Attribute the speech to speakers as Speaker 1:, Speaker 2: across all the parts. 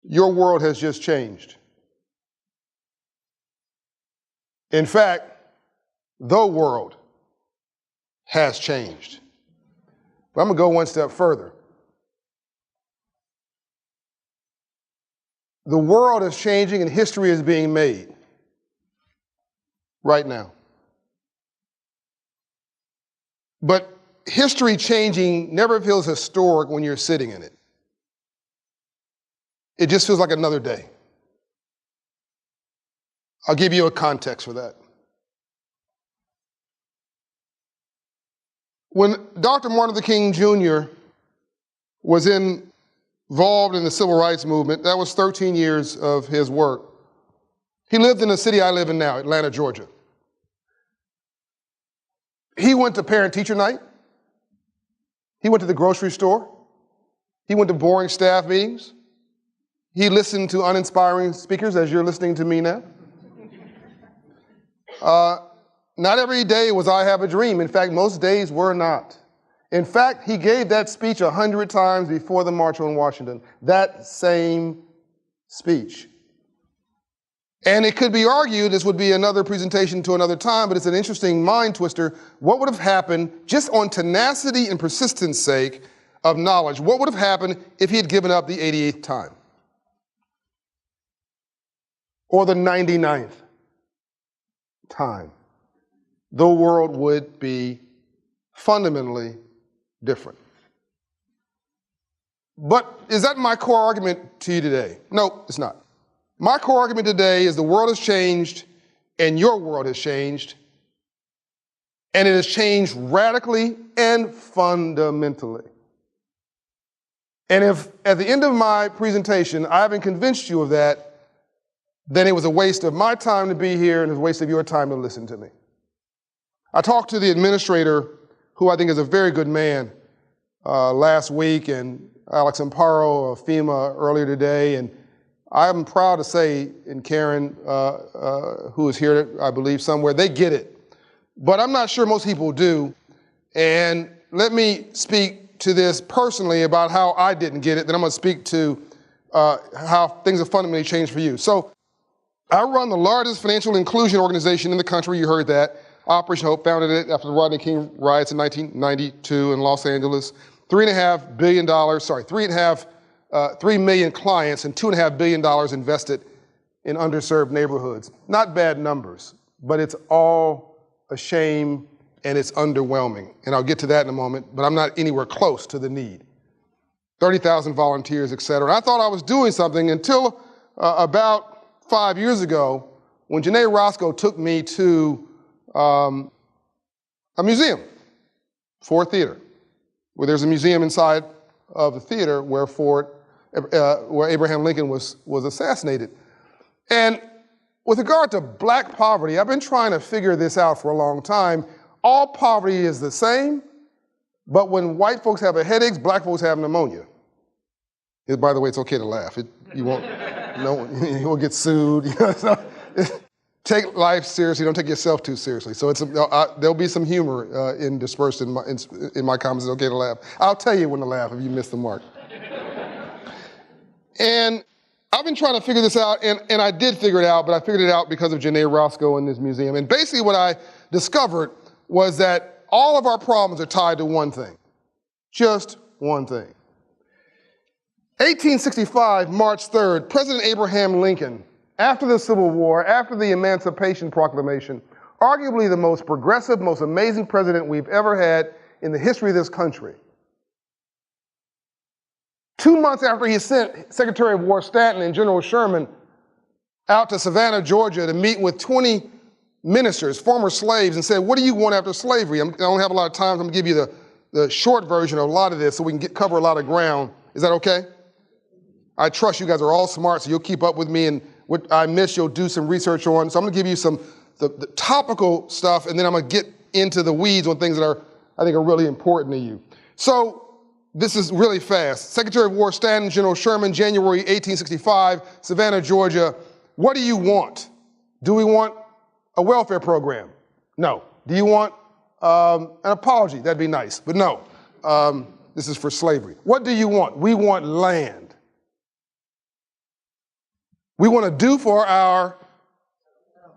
Speaker 1: Your world has just changed. In fact, the world has changed. But I'm going to go one step further. The world is changing and history is being made right now. But history changing never feels historic when you're sitting in it. It just feels like another day. I'll give you a context for that. When Dr. Martin Luther King Jr. was involved in the civil rights movement, that was 13 years of his work. He lived in the city I live in now, Atlanta, Georgia. He went to parent-teacher night. He went to the grocery store. He went to boring staff meetings. He listened to uninspiring speakers, as you're listening to me now. Not every day was I have a dream. In fact, most days were not. In fact, he gave that speech 100 times before the March on Washington, that same speech. And it could be argued, this would be another presentation to another time, but it's an interesting mind twister. What would have happened, just on tenacity and persistence sake of knowledge, what would have happened if he had given up the 88th time? Or the 99th time? The world would be fundamentally different. But is that my core argument to you today? No, it's not. My core argument today is the world has changed and your world has changed, and it has changed radically and fundamentally. And if at the end of my presentation I haven't convinced you of that, then it was a waste of my time to be here and it was a waste of your time to listen to me. I talked to the administrator, who I think is a very good man, last week, and Alex Amparo of FEMA earlier today, and I'm proud to say, and Karen, who is here, I believe, somewhere, they get it. But I'm not sure most people do. And let me speak to this personally about how I didn't get it, then I'm going to speak to how things have fundamentally changed for you. So I run the largest financial inclusion organization in the country, you heard that. Operation Hope, founded it after the Rodney King riots in 1992 in Los Angeles. $3.5 billion, 3 million clients and $2.5 billion invested in underserved neighborhoods. Not bad numbers, but it's all a shame and it's underwhelming. And I'll get to that in a moment, but I'm not anywhere close to the need. 30,000 volunteers, et cetera. And I thought I was doing something until about 5 years ago when Janae Roscoe took me to a museum, Ford Theater, where there's a museum inside of the theater where Abraham Lincoln was assassinated. And with regard to black poverty, I've been trying to figure this out for a long time. All poverty is the same, but when white folks have headaches, black folks have pneumonia. By the way, it's okay to laugh. You won't get sued. Take life seriously, don't take yourself too seriously. So there'll be some humor dispersed in my comments. It's okay to laugh. I'll tell you when to laugh if you miss the mark. And I've been trying to figure this out, and I did figure it out, but I figured it out because of Janae Roscoe in this museum. And basically what I discovered was that all of our problems are tied to one thing, just one thing. 1865, March 3rd, President Abraham Lincoln, after the Civil War, after the Emancipation Proclamation, arguably the most progressive, most amazing president we've ever had in the history of this country. 2 months after he sent Secretary of War Stanton and General Sherman out to Savannah, Georgia to meet with 20 ministers, former slaves, and said, what do you want after slavery? I don't have a lot of time, so I'm gonna give you the short version of a lot of this so we can cover a lot of ground. Is that okay? I trust you guys are all smart, so you'll keep up with me, and what I miss, you'll do some research on. So I'm gonna give you the topical stuff, and then I'm gonna get into the weeds on things that I think are really important to you. So this is really fast. Secretary of War Stanton, General Sherman, January 1865, Savannah, Georgia. What do you want? Do we want a welfare program? No. Do you want an apology? That'd be nice, but no. This is for slavery. What do you want? We want land. We want to do for our,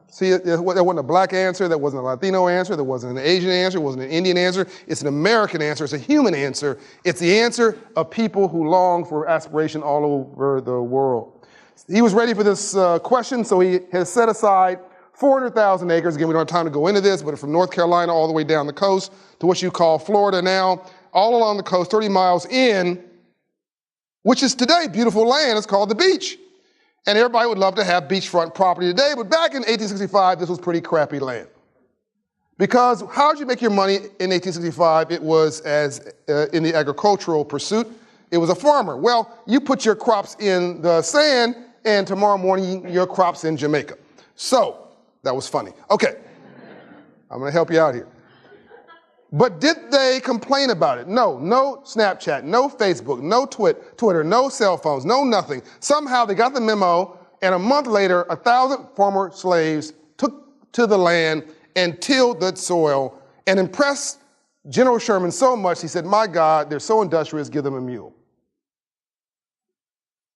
Speaker 1: see, that wasn't a black answer, that wasn't a Latino answer, that wasn't an Asian answer, it wasn't an Indian answer. It's an American answer, it's a human answer. It's the answer of people who long for aspiration all over the world. He was ready for this question, so he has set aside 400,000 acres. Again, we don't have time to go into this, but from North Carolina all the way down the coast to what you call Florida now, all along the coast, 30 miles in, which is today beautiful land. It's called the beach. And everybody would love to have beachfront property today, but back in 1865, this was pretty crappy land. Because how did you make your money in 1865? It was as in the agricultural pursuit. It was a farmer. Well, you put your crops in the sand, and tomorrow morning your crops in Jamaica. So, that was funny. Okay, I'm gonna help you out here. But did they complain about it? No, no Snapchat, no Facebook, no Twitter, no cell phones, no nothing. Somehow they got the memo, and a month later, 1,000 former slaves took to the land and tilled the soil and impressed General Sherman so much, he said, my God, they're so industrious, give them a mule.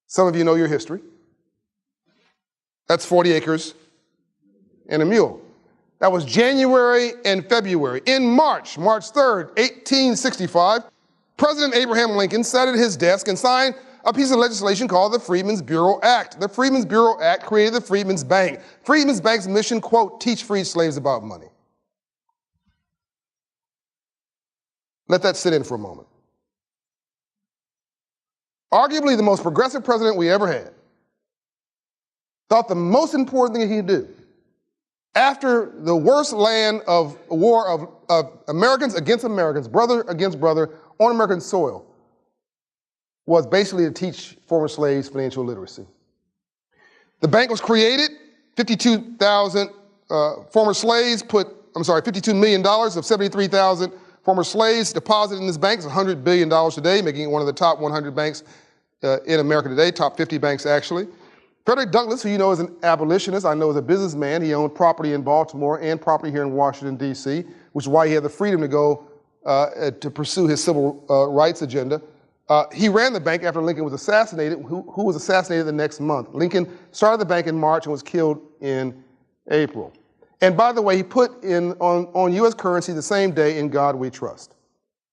Speaker 1: Some of you know your history. That's 40 acres and a mule. That was January and February. In March 3rd, 1865, President Abraham Lincoln sat at his desk and signed a piece of legislation called the Freedmen's Bureau Act. The Freedmen's Bureau Act created the Freedmen's Bank. Freedmen's Bank's mission, quote, teach freed slaves about money. Let that sit in for a moment. Arguably the most progressive president we ever had thought the most important thing he could do after the worst land of war of Americans against Americans, brother against brother, on American soil, was basically to teach former slaves financial literacy. The bank was created, 52,000 former slaves $52 million of 73,000 former slaves deposited in this bank. It's $100 billion today, making it one of the top 100 banks in America today, top 50 banks actually. Frederick Douglass, who you know is an abolitionist, I know is a businessman. He owned property in Baltimore and property here in Washington, D.C., which is why he had the freedom to go to pursue his civil rights agenda. He ran the bank after Lincoln was assassinated, who was assassinated the next month. Lincoln started the bank in March and was killed in April. And by the way, he put in on U.S. currency the same day, "In God We Trust,"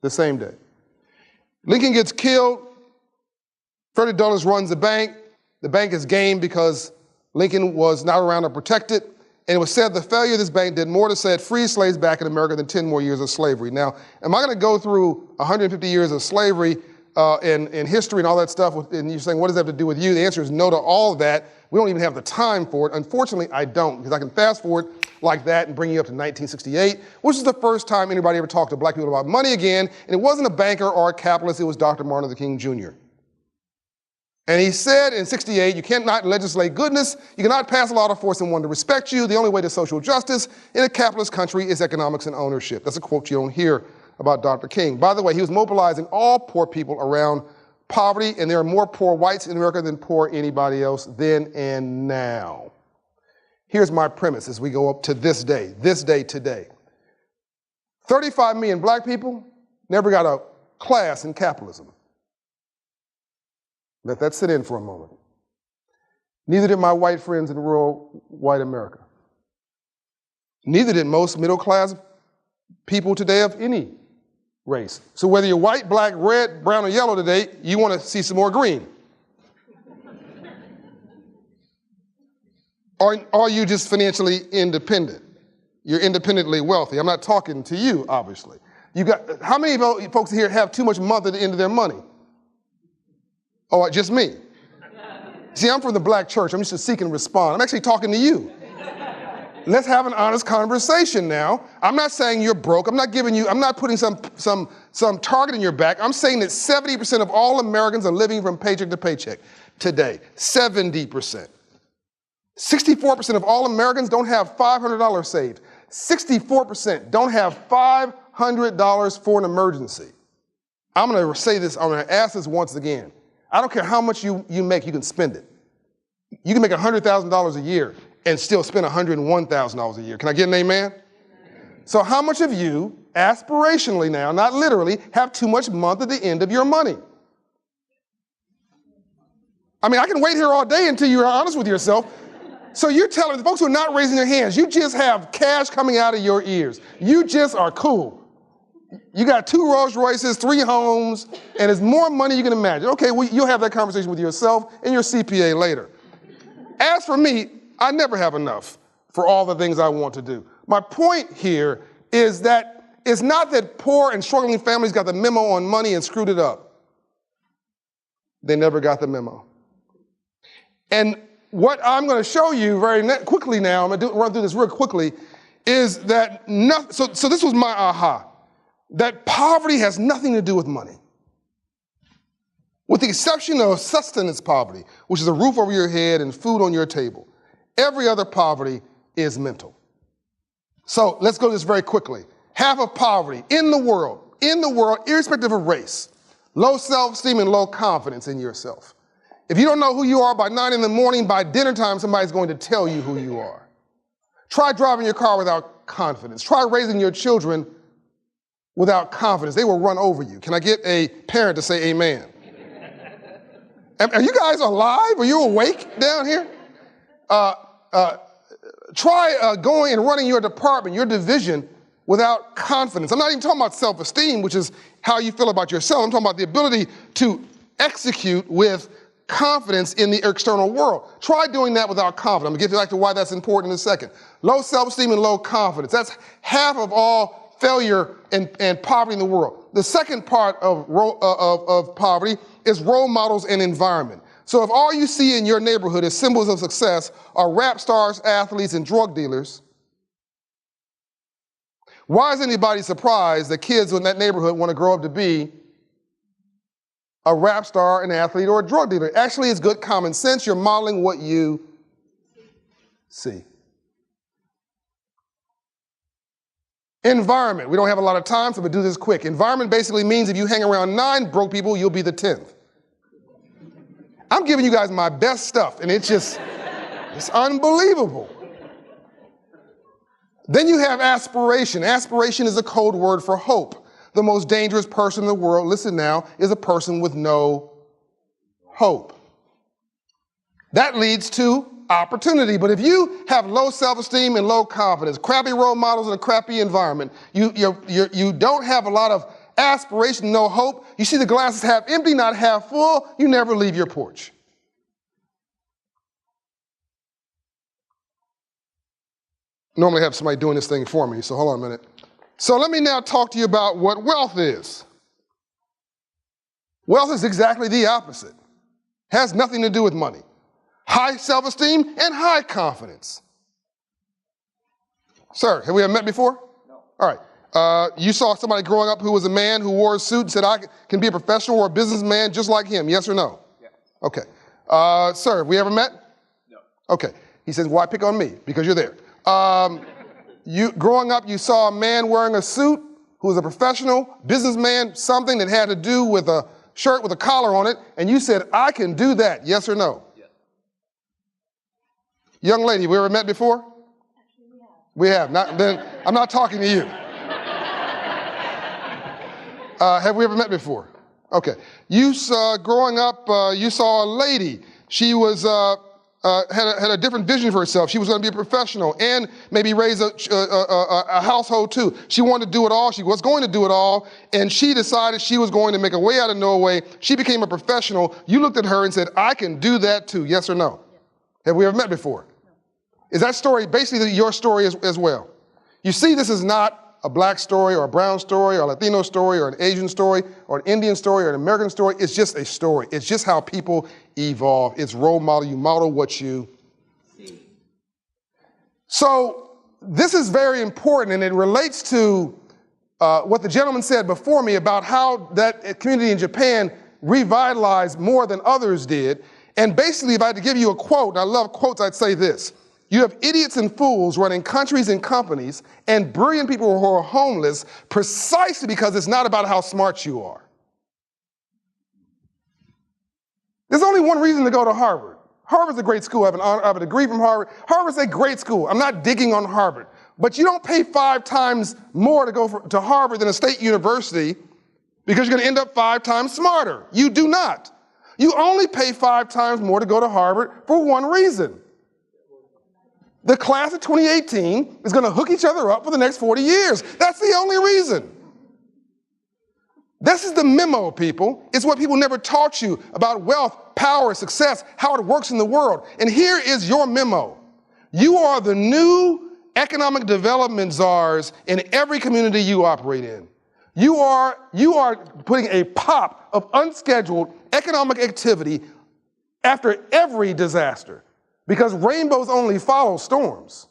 Speaker 1: the same day. Lincoln gets killed. Frederick Douglass runs the bank. The bank is game because Lincoln was not around to protect it. And it was said the failure of this bank did more to set free slaves back in America than 10 more years of slavery. Now, am I going to go through 150 years of slavery and history and all that stuff? And you're saying, what does that have to do with you? The answer is no to all of that. We don't even have the time for it. Unfortunately, I don't, because I can fast forward like that and bring you up to 1968, which is the first time anybody ever talked to black people about money again. And it wasn't a banker or a capitalist. It was Dr. Martin Luther King Jr. And he said in 68, you cannot legislate goodness, you cannot pass a law to force someone to respect you. The only way to social justice in a capitalist country is economics and ownership. That's a quote you don't hear about Dr. King. By the way, he was mobilizing all poor people around poverty, and there are more poor whites in America than poor anybody else then and now. Here's my premise as we go up to this day today. 35 million black people never got a class in capitalism. Let that sit in for a moment. Neither did my white friends in rural white America. Neither did most middle-class people today of any race. So whether you're white, black, red, brown, or yellow today, you want to see some more green. Or are you just financially independent? You're independently wealthy. I'm not talking to you, obviously. How many folks here have too much month at the end of their money? Oh, just me. See, I'm from the black church. I'm used to seek and respond. I'm actually talking to you. Let's have an honest conversation now. I'm not saying you're broke. I'm not putting some target in your back. I'm saying that 70% of all Americans are living from paycheck to paycheck today. 70%. 64% of all Americans don't have $500 saved. 64% don't have $500 for an emergency. I'm going to say this, I'm going to ask this once again. I don't care how much you make, you can spend it. You can make $100,000 a year and still spend $101,000 a year. Can I get an amen? So how much of you, aspirationally now, not literally, have too much month at the end of your money? I mean, I can wait here all day until you're honest with yourself. So you're telling the folks who are not raising their hands, you just have cash coming out of your ears. You just are cool. You got 2 Rolls Royces, 3 homes, and it's more money you can imagine. Okay, well, you'll have that conversation with yourself and your CPA later. As for me, I never have enough for all the things I want to do. My point here is that it's not that poor and struggling families got the memo on money and screwed it up. They never got the memo. And what I'm going to show you very quickly now, I'm going to run through this real quickly, is that, so this was my aha, that poverty has nothing to do with money. With the exception of sustenance poverty, which is a roof over your head and food on your table. Every other poverty is mental. So let's go to this very quickly. Half of poverty in the world, irrespective of race, low self-esteem and low confidence in yourself. If you don't know who you are by 9 in the morning, by dinner time, somebody's going to tell you who you are. Try driving your car without confidence. Try raising your children without confidence. They will run over you. Can I get a parent to say amen? Are you guys alive? Are you awake down here? Try going and running your department, your division, without confidence. I'm not even talking about self-esteem, which is how you feel about yourself. I'm talking about the ability to execute with confidence in the external world. Try doing that without confidence. I'm going to get back to why that's important in a second. Low self-esteem and low confidence. That's half of all failure and poverty in the world. The second part of poverty is role models and environment. So if all you see in your neighborhood as symbols of success are rap stars, athletes, and drug dealers, why is anybody surprised that kids in that neighborhood want to grow up to be a rap star, an athlete, or a drug dealer? Actually, it's good common sense. You're modeling what you see. Environment. We don't have a lot of time, so we'll do this quick. Environment basically means if you hang around 9 broke people, you'll be the 10th. I'm giving you guys my best stuff, and it's unbelievable. Then you have aspiration. Aspiration is a code word for hope. The most dangerous person in the world, listen now, is a person with no hope. That leads to opportunity. But if you have low self-esteem and low confidence, crappy role models and a crappy environment, you don't have a lot of aspiration, no hope, you see the glasses half empty, not half full, you never leave your porch. Normally I have somebody doing this thing for me, so hold on a minute. So let me now talk to you about what wealth is. Wealth is exactly the opposite. Has nothing to do with money. High self-esteem and high confidence. Sir, have we ever met before? No. All right. You saw somebody growing up who was a man who wore a suit and said, I can be a professional or a businessman just like him, yes or no? Yes. Okay. Sir, have we ever met? No. Okay. He says, why pick on me? Because you're there. Growing up, you saw a man wearing a suit who was a professional, businessman, something that had to do with a shirt with a collar on it, and you said, I can do that, yes or no? Yes. Young lady, have we ever met before? Actually, we have. Then I'm not talking to you. Have we ever met before? Okay. Growing up, you saw a lady. She was had a different vision for herself. She was going to be a professional and maybe raise a household too. She wanted to do it all. She was going to do it all, and she decided she was going to make a way out of no way. She became a professional. You looked at her and said, I can do that too, yes or no? Yes. Have we ever met before? No. Is that story basically your story as well? You see, this is not a black story or a brown story or a Latino story or an Asian story or an Indian story or an American story. It's just a story. It's just how people evolve. It's role model. You model what you see. So this is very important, and it relates to what the gentleman said before me about how that community in Japan revitalized more than others did. And basically, if I had to give you a quote, and I love quotes, I'd say this. You have idiots and fools running countries and companies and brilliant people who are homeless precisely because it's not about how smart you are. There's only one reason to go to Harvard. Harvard's a great school. I have a degree from Harvard. Harvard's a great school. I'm not digging on Harvard. But you don't pay 5 times more to go to Harvard than a state university because you're going to end up 5 times smarter. You do not. You only pay 5 times more to go to Harvard for one reason. The class of 2018 is going to hook each other up for the next 40 years. That's the only reason. This is the memo, people. It's what people never taught you about wealth, power, success, how it works in the world. And here is your memo. You are the new economic development czars in every community you operate in. You are putting a pop of unscheduled economic activity after every disaster, because rainbows only follow storms.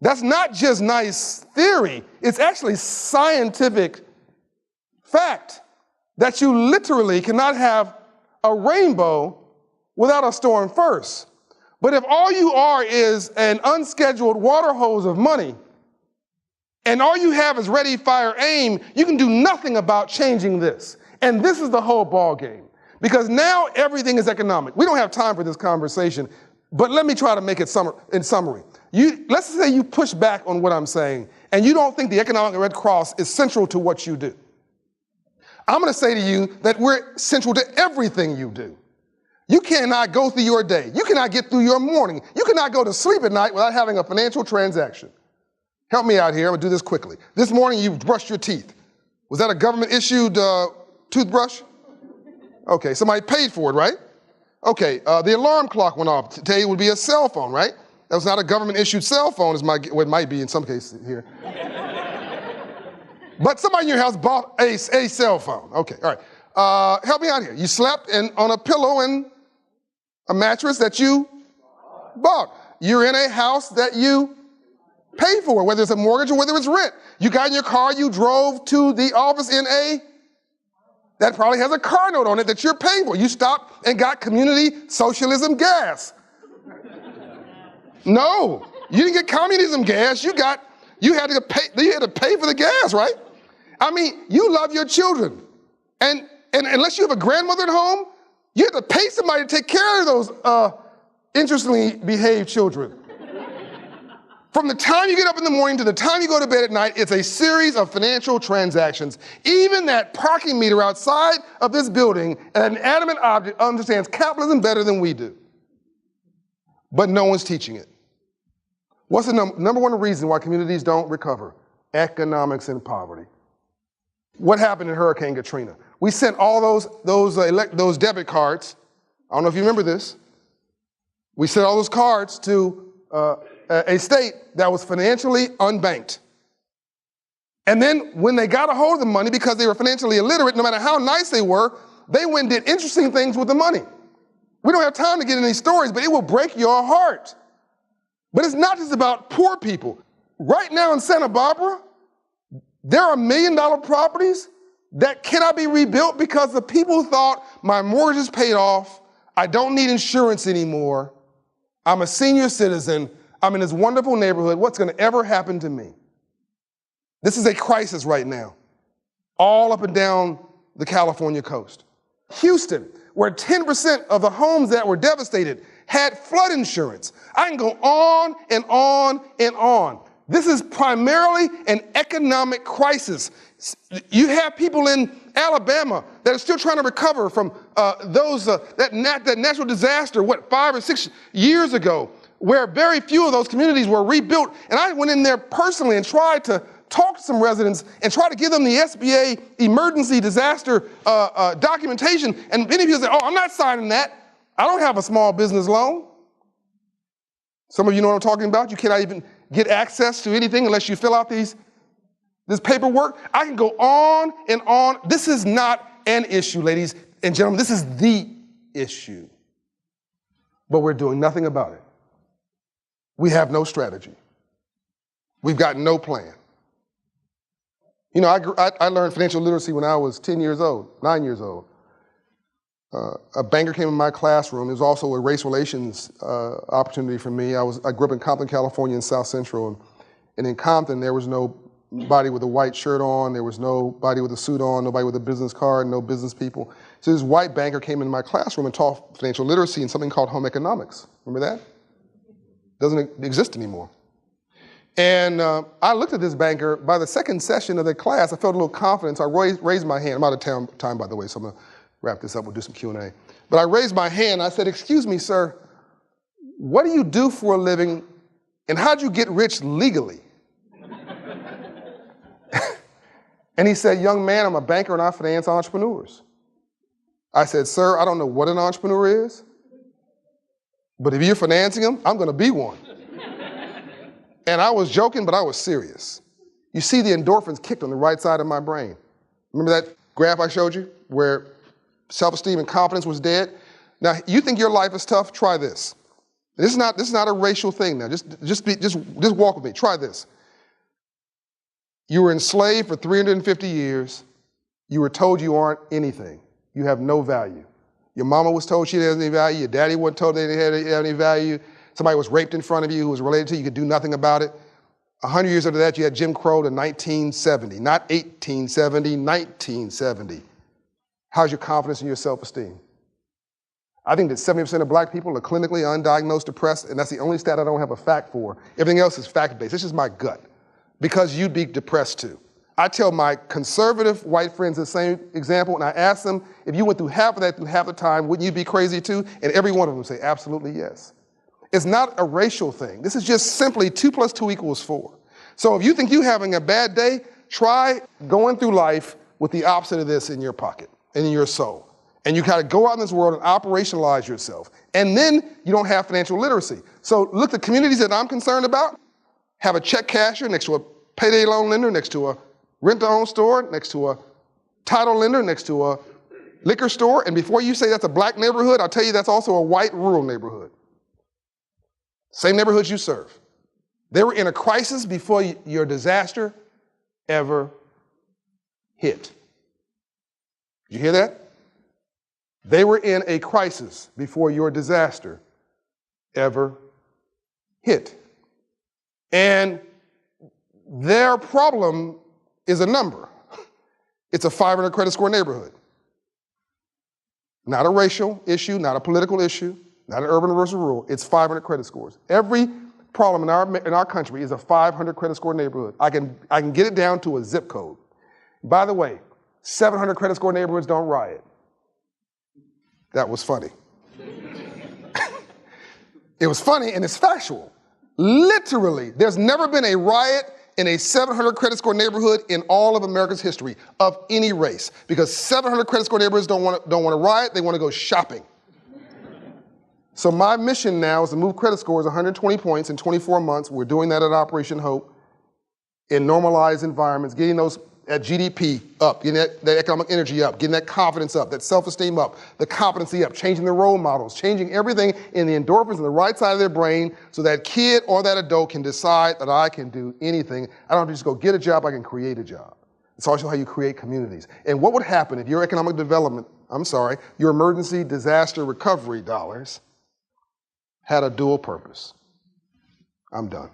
Speaker 1: That's not just nice theory, it's actually scientific fact that you literally cannot have a rainbow without a storm first. But if all you are is an unscheduled water hose of money, and all you have is ready, fire, aim, you can do nothing about changing this. And this is the whole ball game. Because now everything is economic. We don't have time for this conversation, but let me try to make it in summary. Let's say you push back on what I'm saying, and you don't think the Economic Red Cross is central to what you do. I'm going to say to you that we're central to everything you do. You cannot go through your day. You cannot get through your morning. You cannot go to sleep at night without having a financial transaction. Help me out here. I'm going to do this quickly. This morning you brushed your teeth. Was that a government-issued toothbrush? Okay, somebody paid for it, right? Okay, the alarm clock went off. Today it would be a cell phone, right? That was not a government-issued cell phone, it might be in some cases here. But somebody in your house bought a cell phone. Okay, all right. Help me out here. You slept on a pillow and a mattress that you bought. You're in a house that you paid for, whether it's a mortgage or whether it's rent. You got in your car, you drove to the office that probably has a car note on it that you're paying for. You stopped and got community socialism gas. No, you didn't get communism gas. You had to pay for the gas, right? I mean, you love your children. And unless you have a grandmother at home, you have to pay somebody to take care of those interestingly behaved children. From the time you get up in the morning to the time you go to bed at night, it's a series of financial transactions. Even that parking meter outside of this building, an adamant object, understands capitalism better than we do. But no one's teaching it. What's the number one reason why communities don't recover? Economics and poverty. What happened in Hurricane Katrina? We sent all those debit cards. I don't know if you remember this. We sent all those cards to a state that was financially unbanked. And then when they got a hold of the money, because they were financially illiterate, no matter how nice they were, they went and did interesting things with the money. We don't have time to get into these stories, but it will break your heart. But it's not just about poor people. Right now in Santa Barbara, there are $1 million properties that cannot be rebuilt because the people thought, my mortgage is paid off, I don't need insurance anymore, I'm a senior citizen, I'm in this wonderful neighborhood, what's going to ever happen to me? This is a crisis right now, all up and down the California coast. Houston, where 10% of the homes that were devastated had flood insurance. I can go on and on and on. This is primarily an economic crisis. You have people in Alabama that are still trying to recover from that natural disaster, 5 or 6 years ago, where very few of those communities were rebuilt. And I went in there personally and tried to talk to some residents and try to give them the SBA emergency disaster documentation. And many people say, oh, I'm not signing that. I don't have a small business loan. Some of you know what I'm talking about. You cannot even get access to anything unless you fill out this paperwork. I can go on and on. This is not an issue, ladies and gentlemen. This is the issue. But we're doing nothing about it. We have no strategy. We've got no plan. You know, I learned financial literacy when I was 9 years old. A banker came in my classroom. It was also a race relations opportunity for me. I grew up in Compton, California, in South Central. And in Compton, there was nobody with a white shirt on. There was nobody with a suit on, nobody with a business card, no business people. So this white banker came into my classroom and taught financial literacy and something called home economics. Remember that? Doesn't exist anymore. And I looked at this banker. By the second session of the class, I felt a little confidence. I raised my hand. I'm out of time, by the way, so I'm going to wrap this up, we'll do some Q&A. But I raised my hand, I said, excuse me, sir, what do you do for a living and how'd you get rich legally? And he said, young man, I'm a banker and I finance entrepreneurs. I said, sir, I don't know what an entrepreneur is, but if you're financing them, I'm gonna be one. And I was joking, but I was serious. You see the endorphins kicked on the right side of my brain. Remember that graph I showed you where self-esteem and confidence was dead? Now, you think your life is tough? Try this. This is not a racial thing now. Just walk with me. Try this. You were enslaved for 350 years. You were told you aren't anything. You have no value. Your mama was told she didn't have any value. Your daddy wasn't told they didn't have any value. Somebody was raped in front of you who was related to you. You could do nothing about it. 100 years after that, you had Jim Crow to 1970. Not 1870, 1970. How's your confidence and your self-esteem? I think that 70% of black people are clinically undiagnosed depressed, and that's the only stat I don't have a fact for. Everything else is fact-based. This is my gut. Because you'd be depressed too. I tell my conservative white friends the same example, and I ask them, if you went through half of that through half the time, wouldn't you be crazy too? And every one of them say, absolutely yes. It's not a racial thing. This is just simply 2 + 2 = 4. So if you think you're having a bad day, try going through life with the opposite of this in your pocket and in your soul. And you gotta go out in this world and operationalize yourself. And then you don't have financial literacy. So look, the communities that I'm concerned about have a check casher next to a payday loan lender, next to a rent-to-own store, next to a title lender, next to a liquor store. And before you say that's a black neighborhood, I'll tell you that's also a white rural neighborhood. Same neighborhoods you serve. They were in a crisis before your disaster ever hit. Did you hear that? They were in a crisis before your disaster ever hit. And their problem is a number. It's a 500 credit score neighborhood. Not a racial issue, not a political issue, not an urban versus rural. It's 500 credit scores. Every problem in our country is a 500 credit score neighborhood. I can get it down to a zip code. By the way, 700 credit score neighborhoods don't riot. That was funny. It was funny and it's factual. Literally, there's never been a riot in a 700 credit score neighborhood in all of America's history of any race, because 700 credit score neighborhoods don't want to riot, they want to go shopping. So my mission now is to move credit scores 120 points in 24 months. We're doing that at Operation Hope in normalized environments, getting those at GDP up, getting that economic energy up, getting that confidence up, that self-esteem up, the competency up, changing the role models, changing everything in the endorphins on the right side of their brain so that kid or that adult can decide that I can do anything. I don't have to just go get a job, I can create a job. It's also how you create communities. And what would happen if your economic development, your emergency disaster recovery dollars had a dual purpose? I'm done.